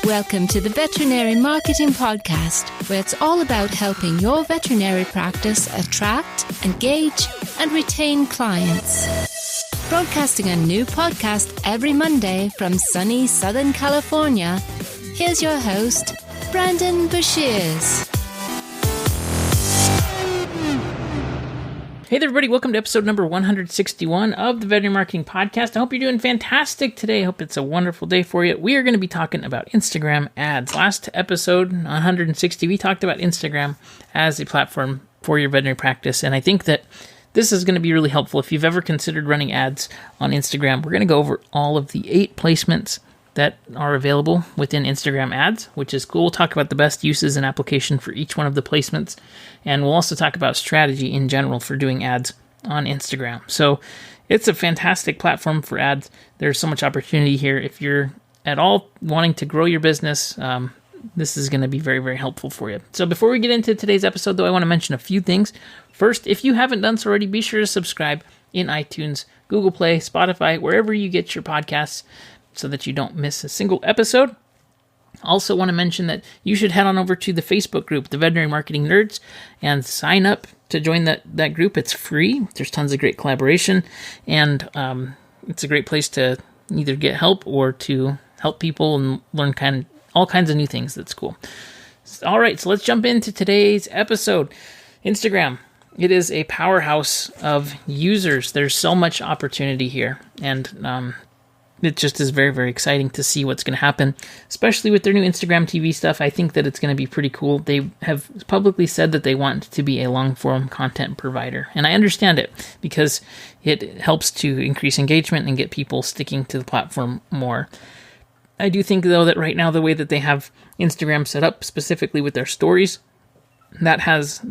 Welcome to the Veterinary Marketing Podcast, where it's all about helping your veterinary practice attract, engage, and retain clients. Broadcasting a new podcast every Monday from sunny Southern California, here's your host, Brandon Bashirs. Hey there, everybody. Welcome to episode number 161 of the Veterinary Marketing Podcast. I hope you're doing fantastic today. I hope it's a wonderful day for you. We are going to be talking about Instagram ads. Last episode, 160, we talked about Instagram as a platform for your veterinary practice, and I think that this is going to be really helpful if you've ever considered running ads on Instagram. We're going to go over all of the 8 placements that are available within Instagram ads, which is cool. We'll talk about the best uses and application for each one of the placements, and we'll also talk about strategy in general for doing ads on Instagram. So it's a fantastic platform for ads. There's so much opportunity here. If you're at all wanting to grow your business, this is going to be very, very helpful for you. So before we get into today's episode, though, I want to mention a few things. First, if you haven't done so already, be sure to subscribe in iTunes, Google Play, Spotify, wherever you get your podcasts, so that you don't miss a single episode. Also want to mention that you should head on over to the Facebook group, the Veterinary Marketing Nerds, and sign up to join that group. It's free. There's tons of great collaboration, and it's a great place to either get help or to help people and learn all kinds of new things. That's cool. All right, so let's jump into today's episode. Instagram. It is a powerhouse of users. There's so much opportunity here, and it just is very, very exciting to see what's going to happen, especially with their new Instagram TV stuff. I think that it's going to be pretty cool. They have publicly said that they want to be a long-form content provider, and I understand it because it helps to increase engagement and get people sticking to the platform more. I do think, though, that right now the way that they have Instagram set up, specifically with their stories, that has,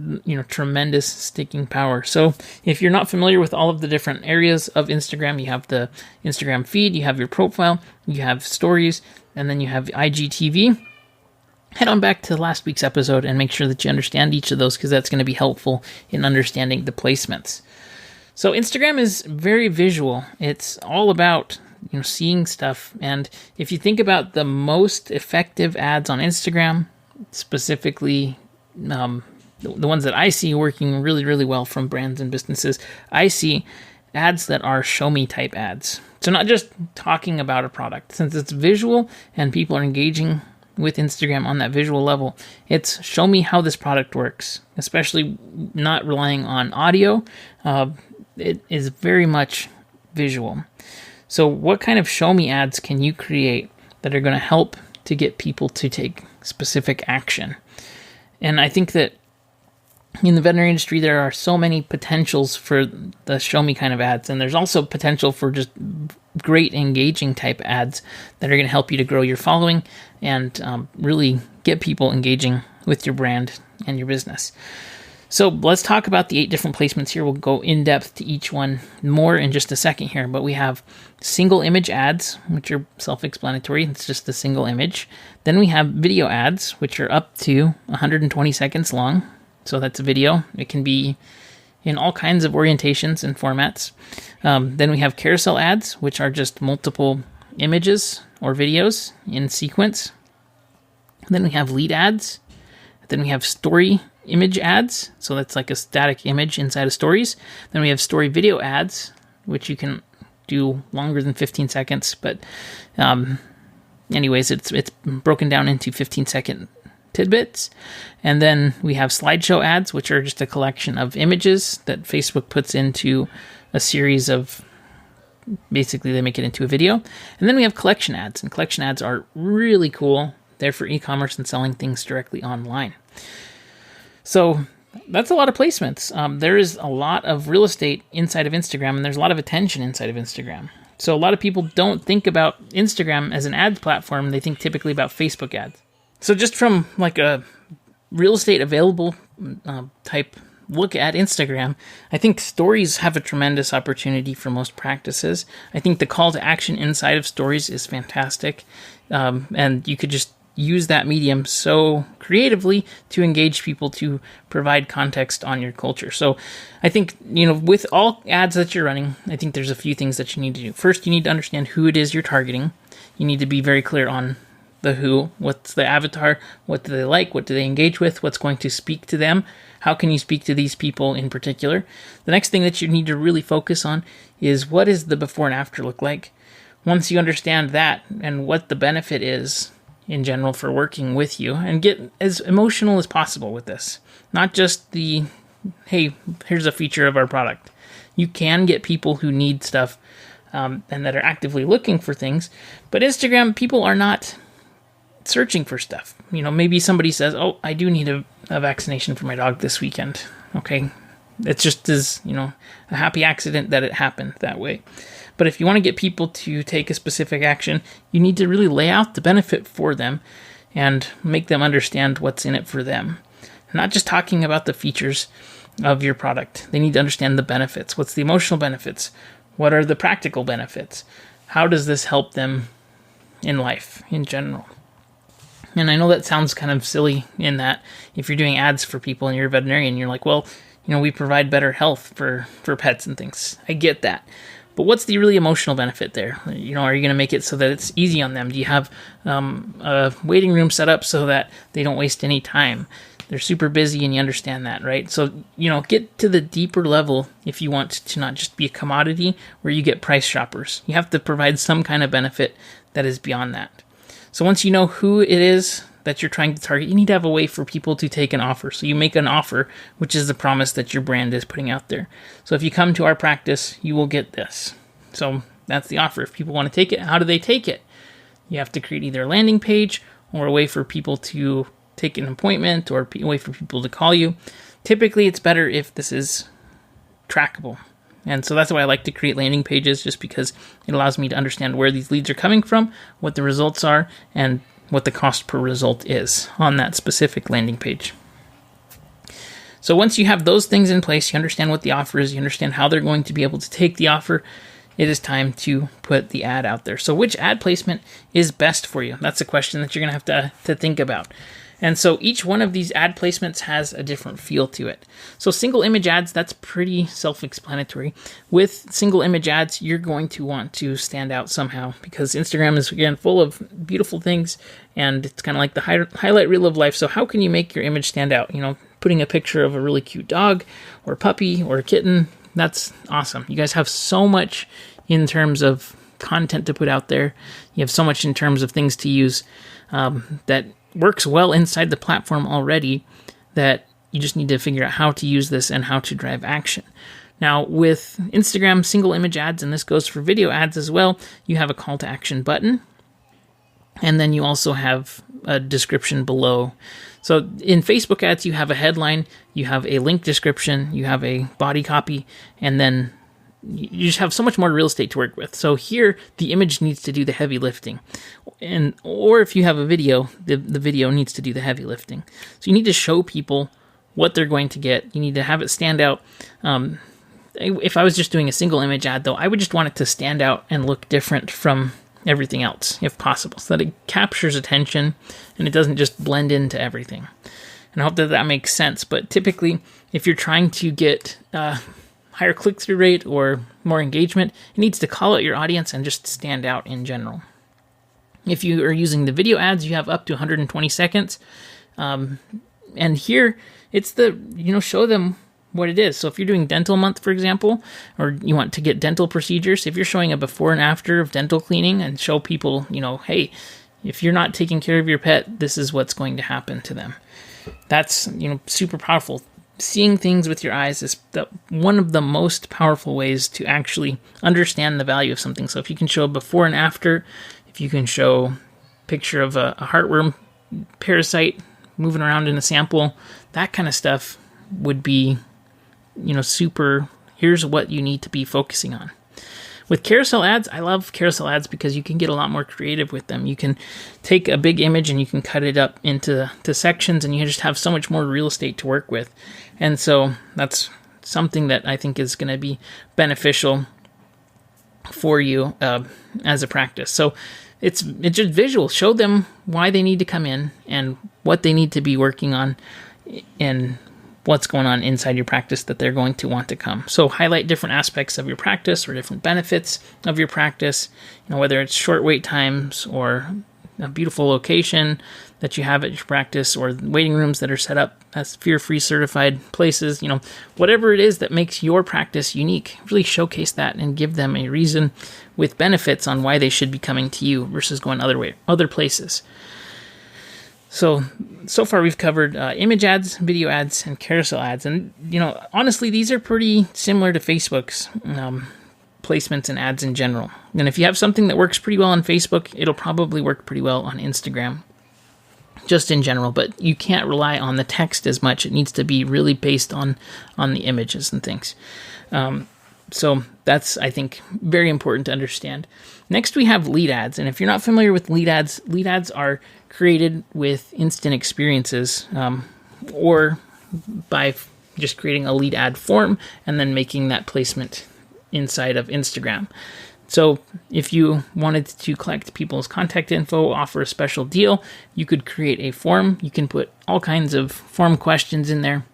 tremendous sticking power. So if you're not familiar with all of the different areas of Instagram, you have the Instagram feed, you have your profile, you have stories, and then you have IGTV. Head on back to last week's episode and make sure that you understand each of those, because that's going to be helpful in understanding the placements. So Instagram is very visual. It's all about seeing stuff. And if you think about the most effective ads on Instagram, specifically the ones that I see working really, really well from brands and businesses, I see ads that are show me type ads. So not just talking about a product. Since it's visual and people are engaging with Instagram on that visual level, it's show me how this product works, especially not relying on audio. It is very much visual. So what kind of show me ads can you create that are going to help to get people to take specific action? And I think that in the veterinary industry, there are so many potentials for the show me kind of ads. And there's also potential for just great engaging type ads that are going to help you to grow your following and really get people engaging with your brand and your business. So let's talk about the 8 different placements here. We'll go in depth to each one more in just a second here, but we have single image ads, which are self-explanatory. It's just a single image. Then we have video ads, which are up to 120 seconds long. So that's a video. It can be in all kinds of orientations and formats. Then we have carousel ads, which are just multiple images or videos in sequence. Then we have lead ads. Then we have story image ads, so that's like a static image inside of stories. Then we have story video ads, which you can do longer than 15 seconds, but anyways, it's broken down into 15-second tidbits. And then we have slideshow ads, which are just a collection of images that Facebook puts into a series of, basically they make it into a video. And then we have collection ads, and collection ads are really cool. They're for e-commerce and selling things directly online. So that's a lot of placements. There is a lot of real estate inside of Instagram, and there's a lot of attention inside of Instagram. So a lot of people don't think about Instagram as an ads platform. They think typically about Facebook ads. So just from like a real estate available type look at Instagram, I think stories have a tremendous opportunity for most practices. I think the call to action inside of stories is fantastic. And you could just use that medium so creatively to engage people, to provide context on your culture. So I think, with all ads that you're running, I think there's a few things that you need to do. First, you need to understand who it is you're targeting. You need to be very clear on the who, what's the avatar, what do they like, what do they engage with, what's going to speak to them, how can you speak to these people in particular. The next thing that you need to really focus on is what is the before and after look like. Once you understand that and what the benefit is in general for working with you, and get as emotional as possible with this, not just the, hey, here's a feature of our product. You can get people who need stuff and that are actively looking for things, but Instagram, people are not searching for stuff. Maybe somebody says, oh, I do need a vaccination for my dog this weekend. Okay. It's just as, a happy accident that it happened that way. But if you want to get people to take a specific action, you need to really lay out the benefit for them and make them understand what's in it for them. Not just talking about the features of your product. They need to understand the benefits. What's the emotional benefits? What are the practical benefits? How does this help them in life in general? And I know that sounds kind of silly in that if you're doing ads for people and you're a veterinarian, you're like, well, we provide better health for pets and things. I get that. But what's the really emotional benefit there? Are you going to make it so that it's easy on them? Do you have a waiting room set up so that they don't waste any time? They're super busy and you understand that, right? So, get to the deeper level if you want to not just be a commodity where you get price shoppers. You have to provide some kind of benefit that is beyond that. So once you know who it is that you're trying to target, you need to have a way for people to take an offer. So you make an offer, which is the promise that your brand is putting out there. So if you come to our practice, you will get this. So that's the offer. If people want to take it, how do they take it? You have to create either a landing page or a way for people to take an appointment or a way for people to call you. Typically, it's better if this is trackable. And so that's why I like to create landing pages, just because it allows me to understand where these leads are coming from, what the results are, and what the cost per result is on that specific landing page. So once you have those things in place, you understand what the offer is, you understand how they're going to be able to take the offer, it is time to put the ad out there. So which ad placement is best for you? That's a question that you're going to have to think about. And so each one of these ad placements has a different feel to it. So single image ads, that's pretty self-explanatory. With single image ads, you're going to want to stand out somehow because Instagram is, again, full of beautiful things and it's kind of like the highlight reel of life. So how can you make your image stand out? Putting a picture of a really cute dog or puppy or kitten, that's awesome. You guys have so much in terms of content to put out there. You have so much in terms of things to use that works well inside the platform already, that you just need to figure out how to use this and how to drive action. Now, with Instagram single image ads, and this goes for video ads as well, you have a call to action button, and then you also have a description below. So in Facebook ads, you have a headline, you have a link description, you have a body copy, and then you just have so much more real estate to work with. So here, the image needs to do the heavy lifting. Or if you have a video, the video needs to do the heavy lifting. So you need to show people what they're going to get. You need to have it stand out. If I was just doing a single image ad, though, I would just want it to stand out and look different from everything else, if possible, so that it captures attention and it doesn't just blend into everything. And I hope that makes sense. But typically, if you're trying to get higher click-through rate or more engagement, it needs to call out your audience and just stand out in general. If you are using the video ads, you have up to 120 seconds. And here, it's show them what it is. So if you're doing dental month, for example, or you want to get dental procedures, if you're showing a before and after of dental cleaning and show people, hey, if you're not taking care of your pet, this is what's going to happen to them. That's, super powerful. Seeing things with your eyes is one of the most powerful ways to actually understand the value of something. So if you can show a before and after, if you can show a picture of a heartworm parasite moving around in a sample, that kind of stuff would be, super, here's what you need to be focusing on. With carousel ads, I love carousel ads because you can get a lot more creative with them. You can take a big image and you can cut it up into sections, and you just have so much more real estate to work with. And so that's something that I think is going to be beneficial for you as a practice. So it's just visual. Show them why they need to come in and what they need to be working on and what's going on inside your practice that they're going to want to come. So highlight different aspects of your practice or different benefits of your practice, whether it's short wait times or a beautiful location that you have at your practice or waiting rooms that are set up as fear-free certified places, whatever it is that makes your practice unique, really showcase that and give them a reason with benefits on why they should be coming to you versus going other places. So far we've covered image ads, video ads, and carousel ads. And, honestly, these are pretty similar to Facebook's placements and ads in general. And if you have something that works pretty well on Facebook, it'll probably work pretty well on Instagram, just in general. But you can't rely on the text as much. It needs to be really based on the images and things. So that's, I think, very important to understand. Next, we have lead ads. And if you're not familiar with lead ads are created with instant experiences or by just creating a lead ad form and then making that placement inside of Instagram. So if you wanted to collect people's contact info, offer a special deal, you could create a form. You can put all kinds of form questions in there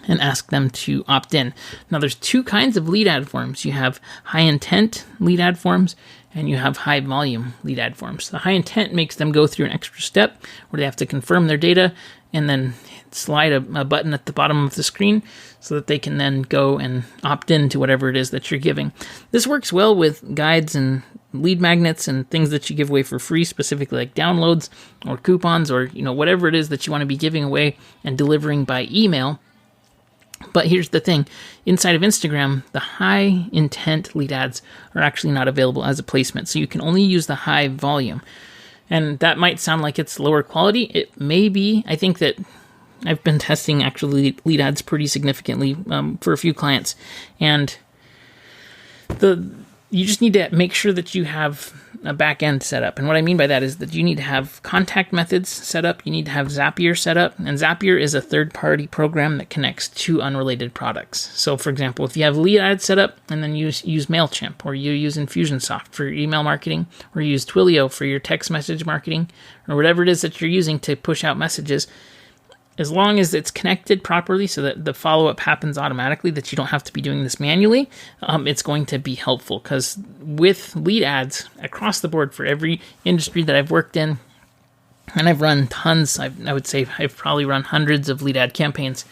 and ask them to opt in. Now, there's two kinds of lead ad forms. You have high intent lead ad forms and you have high volume lead ad forms. The high intent makes them go through an extra step where they have to confirm their data and then slide a button at the bottom of the screen so that they can then go and opt in to whatever it is that you're giving. This works well with guides and lead magnets and things that you give away for free, specifically like downloads or coupons or whatever it is that you want to be giving away and delivering by email. But here's the thing, inside of Instagram, the high intent lead ads are actually not available as a placement. So you can only use the high volume. And that might sound like it's lower quality. It may be. I think that I've been testing actually lead ads pretty significantly for a few clients. And you just need to make sure that you have a back end set up. And what I mean by that is that you need to have contact methods set up. You need to have Zapier set up. And Zapier is a third-party program that connects two unrelated products. So, for example, if you have lead ads set up and then use MailChimp, or you use Infusionsoft for your email marketing, or you use Twilio for your text message marketing, or whatever it is that you're using to push out messages, as long as it's connected properly so that the follow-up happens automatically, that you don't have to be doing this manually, it's going to be helpful. Because with lead ads across the board for every industry that I've worked in, and I've run tons, I would say I've probably run hundreds of lead ad campaigns,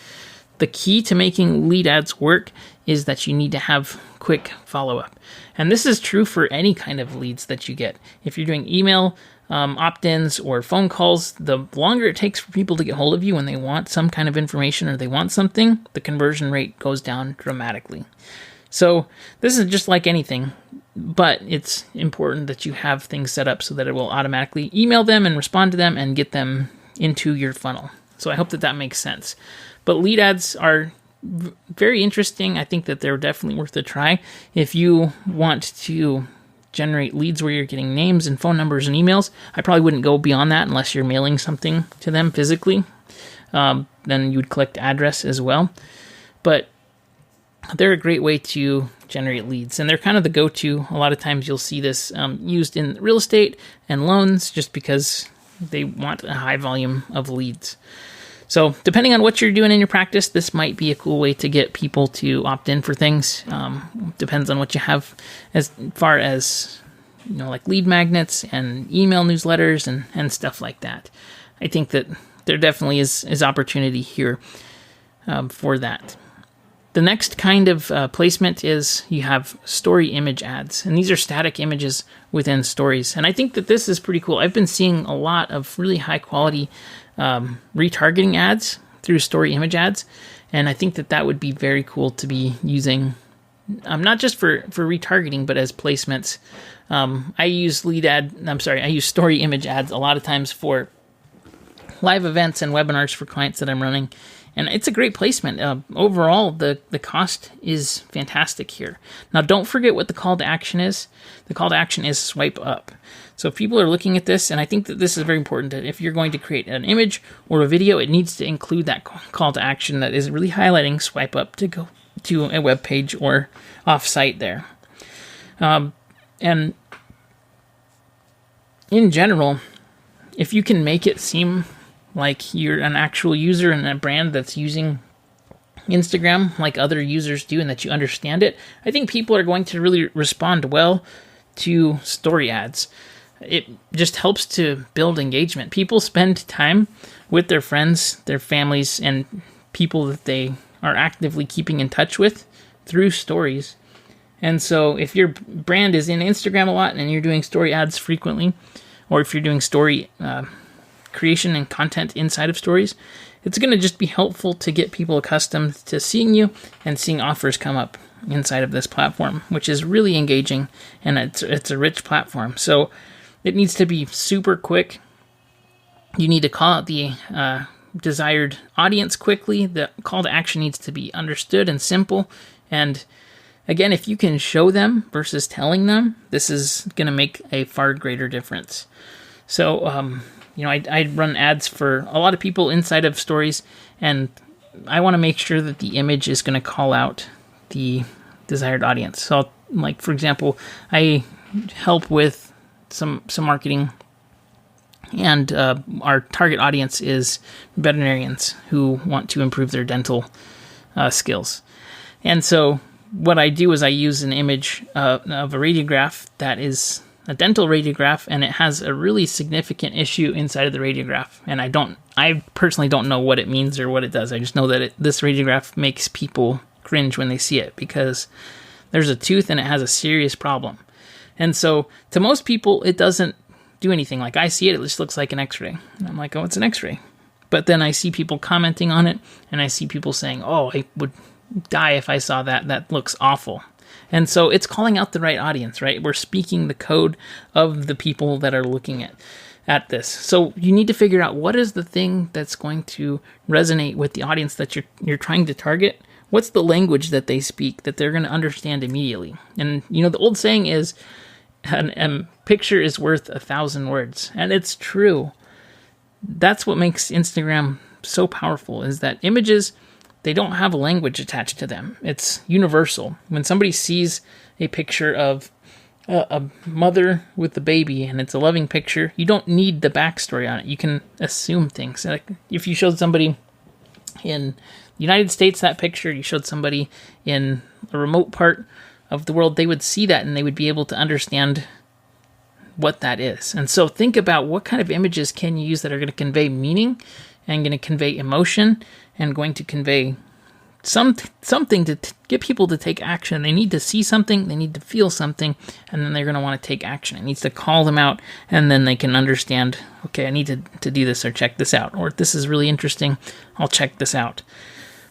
the key to making lead ads work is that you need to have quick follow-up. And this is true for any kind of leads that you get. If you're doing email opt-ins or phone calls, the longer it takes for people to get hold of you when they want some kind of information or they want something, the conversion rate goes down dramatically. So this is just like anything, but it's important that you have things set up so that it will automatically email them and respond to them and get them into your funnel. So I hope that makes sense. But lead ads are very interesting. I think that they're definitely worth a try. If you want to generate leads where you're getting names and phone numbers and emails, I probably wouldn't go beyond that unless you're mailing something to them physically. Then you would collect address as well. But they're a great way to generate leads, and they're kind of the go-to. A lot of times you'll see this used in real estate and loans just because they want a high volume of leads. So depending on what you're doing in your practice, this might be a cool way to get people to opt in for things. Depends on what you have as far as, like lead magnets and email newsletters and stuff like that. I think that there definitely is opportunity here for that. The next kind of placement is you have story image ads, and these are static images within stories. And I think that this is pretty cool. I've been seeing a lot of really high quality retargeting ads through story image ads, and I think that would be very cool to be using, not just for retargeting, but as placements. I use story image ads a lot of times for live events and webinars for clients that I'm running. And it's a great placement. Overall, the cost is fantastic here. Now, don't forget what the call to action is. The call to action is swipe up. So if people are looking at this, and I think that this is very important, that if you're going to create an image or a video, it needs to include that call to action that is really highlighting swipe up to go to a web page or off-site there. And in general, if you can make it seem like you're an actual user and a brand that's using Instagram like other users do and that you understand it, I think people are going to really respond well to story ads. It just helps to build engagement. People spend time with their friends, their families, and people that they are actively keeping in touch with through stories. And so if your brand is in Instagram a lot and you're doing story ads frequently, or if you're doing story creation and content inside of stories, it's going to just be helpful to get people accustomed to seeing you and seeing offers come up inside of this platform, which is really engaging, and it's a rich platform. So it needs to be super quick. You need to call out the desired audience quickly. The call to action needs to be understood and simple. And again, if you can show them versus telling them, this is going to make a far greater difference. So, I run ads for a lot of people inside of stories, and I want to make sure that the image is going to call out the desired audience. So, like, for example, I help with some marketing, and our target audience is veterinarians who want to improve their dental skills. And so what I do is I use an image of a radiograph that is a dental radiograph, and it has a really significant issue inside of the radiograph. And I personally don't know what it means or what it does. I just know that this radiograph makes people cringe when they see it because there's a tooth and it has a serious problem. And so to most people, it doesn't do anything. Like, I see it, it just looks like an x-ray. And I'm like, oh, it's an x-ray. But then I see people commenting on it, and I see people saying, oh, I would die if I saw that. That looks awful. And so it's calling out the right audience, right? We're speaking the code of the people that are looking at this. So you need to figure out what is the thing that's going to resonate with the audience that you're trying to target. What's the language that they speak that they're going to understand immediately? And, the old saying is, a picture is worth 1,000 words. And it's true. That's what makes Instagram so powerful, is that images, they don't have a language attached to them. It's universal. When somebody sees a picture of a mother with a baby and it's a loving picture, you don't need the backstory on it. You can assume things. Like, if you showed somebody in the United States that picture, you showed somebody in a remote part of the world, they would see that and they would be able to understand what that is. And so think about what kind of images can you use that are going to convey meaning and going to convey emotion and going to convey something to get people to take action. They need to see something, they need to feel something, and then they're going to want to take action. It needs to call them out, and then they can understand, okay, I need to do this or check this out, or this is really interesting, I'll check this out.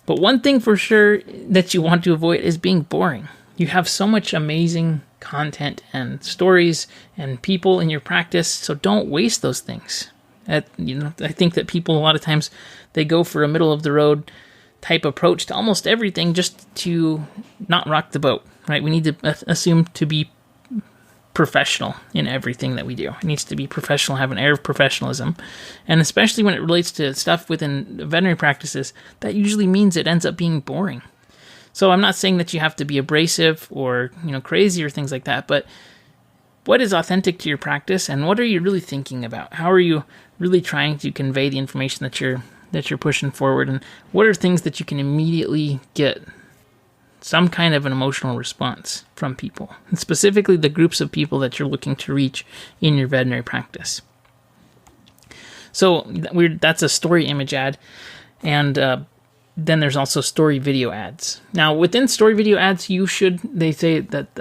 But one thing for sure that you want to avoid is being boring. You have so much amazing content and stories and people in your practice, so don't waste those things. I think that people, a lot of times, they go for a middle-of-the-road type approach to almost everything just to not rock the boat, right? We need to assume to be professional in everything that we do. It needs to be professional, have an air of professionalism. And especially when it relates to stuff within veterinary practices, that usually means it ends up being boring. So I'm not saying that you have to be abrasive or, crazy or things like that, but what is authentic to your practice, and what are you really thinking about? How are you really trying to convey the information that you're pushing forward, and what are things that you can immediately get some kind of an emotional response from people, and specifically the groups of people that you're looking to reach in your veterinary practice. So that's a story image ad, and then there's also story video ads. Now, within story video ads, they say that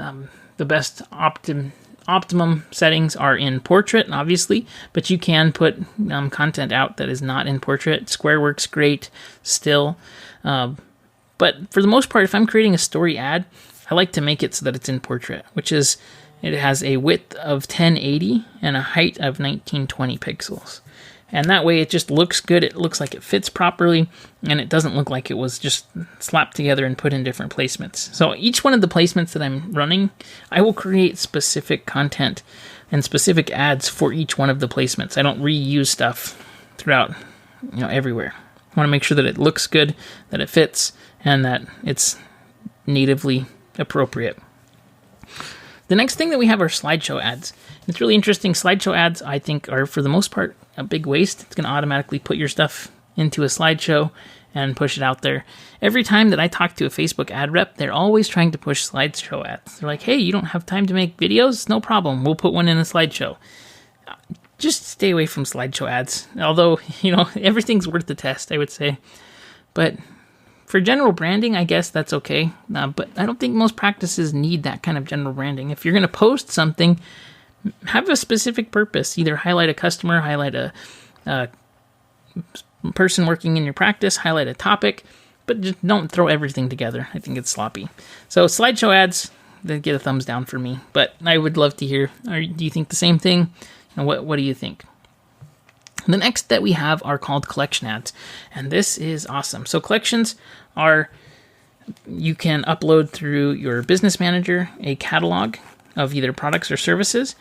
the best optimum settings are in portrait, obviously, but you can put content out that is not in portrait. Square works great still. But for the most part, if I'm creating a story ad, I like to make it so that it's in portrait, which is, it has a width of 1080 and a height of 1920 pixels. And that way it just looks good. It looks like it fits properly, and it doesn't look like it was just slapped together and put in different placements. So each one of the placements that I'm running, I will create specific content and specific ads for each one of the placements. I don't reuse stuff throughout, everywhere. I want to make sure that it looks good, that it fits, and that it's natively appropriate. The next thing that we have are slideshow ads. It's really interesting. Slideshow ads, I think, are for the most part a big waste. It's going to automatically put your stuff into a slideshow and push it out there. Every time that I talk to a Facebook ad rep, they're always trying to push slideshow ads. They're like, hey, you don't have time to make videos? No problem. We'll put one in a slideshow. Just stay away from slideshow ads. Although, everything's worth the test, I would say. But for general branding, I guess that's okay. But I don't think most practices need that kind of general branding. If you're going to post something, have a specific purpose. Either highlight a customer, highlight a person working in your practice, highlight a topic, but just don't throw everything together. I think it's sloppy. So slideshow ads, they get a thumbs down for me. But I would love to hear, do you think the same thing? And what do you think? The next that we have are called collection ads. And this is awesome. So collections are, you can upload through your business manager a catalog of either products or services,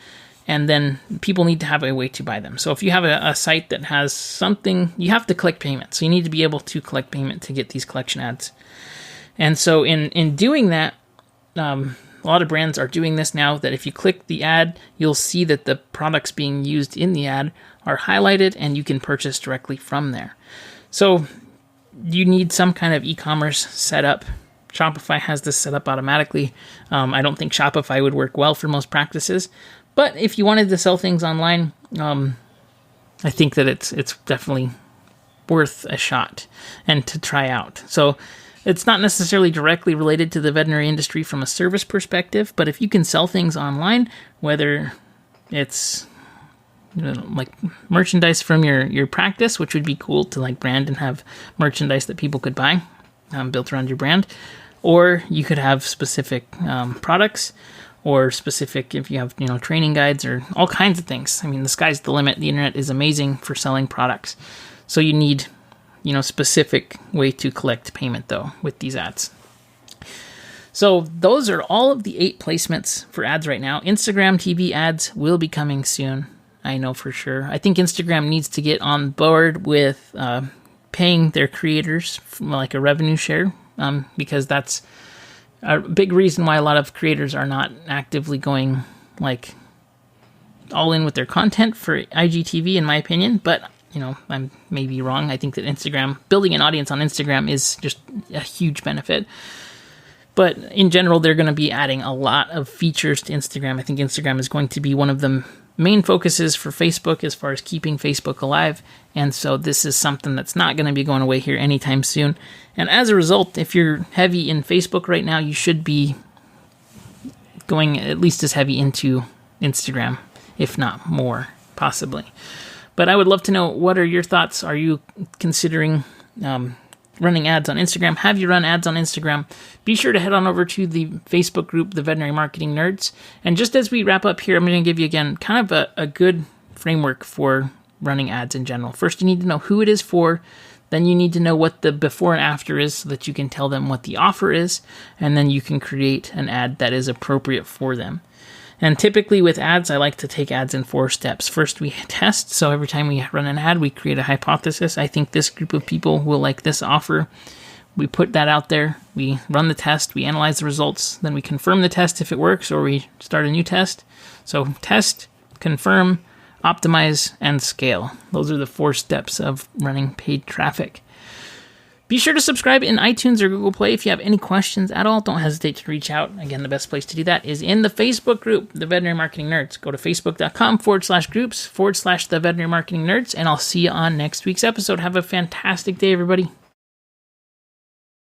and then people need to have a way to buy them. So if you have a site that has something, you have to collect payment. So you need to be able to collect payment to get these collection ads. And so in doing that, a lot of brands are doing this now, that if you click the ad, you'll see that the products being used in the ad are highlighted and you can purchase directly from there. So you need some kind of e-commerce setup. Shopify has this set up automatically. I don't think Shopify would work well for most practices. But if you wanted to sell things online, I think that it's definitely worth a shot and to try out. So it's not necessarily directly related to the veterinary industry from a service perspective, but if you can sell things online, whether it's like merchandise from your practice, which would be cool to like brand and have merchandise that people could buy built around your brand, or you could have specific products, or specific, if you have, training guides or all kinds of things. I mean, the sky's the limit. The internet is amazing for selling products. So you need, specific way to collect payment, though, with these ads. So those are all of the 8 placements for ads right now. Instagram TV ads will be coming soon. I know for sure. I think Instagram needs to get on board with paying their creators like a revenue share, because that's a big reason why a lot of creators are not actively going like all in with their content for IGTV, in my opinion. But I may be wrong. I think that building an audience on Instagram is just a huge benefit. But in general, they're going to be adding a lot of features to Instagram. I think Instagram is going to be one of the main focuses for Facebook as far as keeping Facebook alive. And so this is something that's not going to be going away here anytime soon. And as a result, if you're heavy in Facebook right now, you should be going at least as heavy into Instagram, if not more, possibly. But I would love to know, what are your thoughts? Are you considering running ads on Instagram? Have you run ads on Instagram? Be sure to head on over to the Facebook group, the Veterinary Marketing Nerds. And just as we wrap up here, I'm going to give you again kind of a good framework for running ads in general. First, you need to know who it is for. Then you need to know what the before and after is so that you can tell them what the offer is. And then you can create an ad that is appropriate for them. And typically with ads, I like to take ads in 4 steps. First, we test. So every time we run an ad, we create a hypothesis. I think this group of people will like this offer. We put that out there. We run the test. We analyze the results. Then we confirm the test if it works, or we start a new test. So test, confirm, optimize, and scale. Those are the 4 steps of running paid traffic. Be sure to subscribe in iTunes or Google Play. If you have any questions at all, don't hesitate to reach out. Again, the best place to do that is in the Facebook group, the Veterinary Marketing Nerds. Go to facebook.com/groups/the Veterinary Marketing Nerds, and I'll see you on next week's episode. Have a fantastic day, everybody.